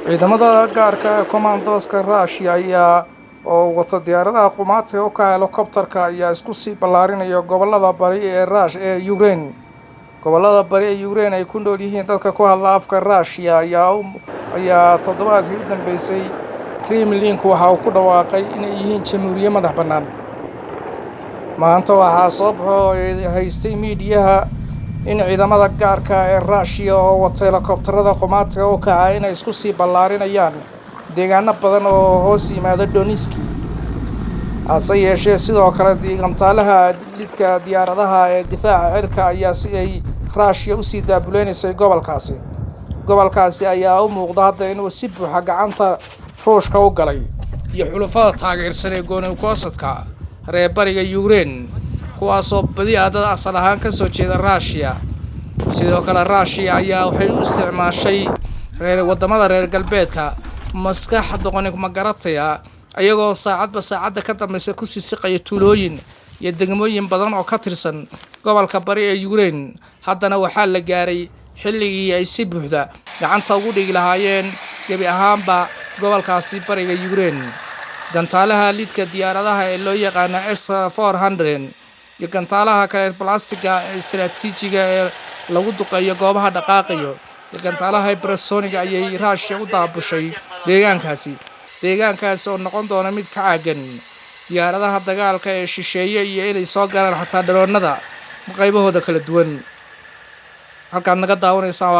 ciidamada gaarka ee commandoska Russia ayaa oo wata diyaaradaha qumaatiga oo ka helicopterka ayaa isku sii ballaarinaya gobolada bari ee Ukraine. Gobolada bari ee Ukraine ay ku nool yihiin dadka ku hadla afka Russia ayaa toddobaadkii u dambeysay Kremlin-ku waxa uu ku dhawaaqay inay yihiin jamhuuriyad madax bannaan. Maanta waxaa soo haystay miidiyaha in ciidamada gaarka ee Russia oo wata helicopterada qumaatiga oo kaca inay isku sii ballaarinayaan deegaano badan oo hoos yimaada Donetsk. hase yeeshee sidoo kale gantaalaha lidka diyaaradaha ee difaaca cirka ayaa si ay Russia u sii daabuleysay gobolkaasi ayaa u muuqda hadda inuu si buuxa gacanta Ruushka u galay iyo xulafada taageersan ee gooni-u-goosadka reer bariga Ukraine kuwaasoo badi dad asal ahaan ka soo jeeda Russia. sidoo kale Russia ayaa waxay u isticmaashay wadamada reer galbeedka maskax doqonik magarataya ayagoo saacadda ka dambaysa ku siisiqay tuulooyin iyo degmooyin badan oo ka tirsan gobolka bari ee Ukraine. haddana waxaa la gaaray xilligii ay si buuxda gacanta ugu dhigi lahaayeen gebi ahaanba gobolkaasi bariga Ukraine. gantaalaha lidka diyaaradaha ee loo yaqaan S-400 iyo gantaalaha kale plastiga ee istiraatiijiga ee lagu duqeeyo goobaha dhaqaaqayo iyo gantaalaha hypersonic ayay Russia u daabushay deegaankaasi oo noqon doona mid ka caagan diyaaradaha dagaalka ee shisheeye iyo inay soo galaan xataa dharoonada qaybahooda kala duwan. halkaan naga daawanaysaa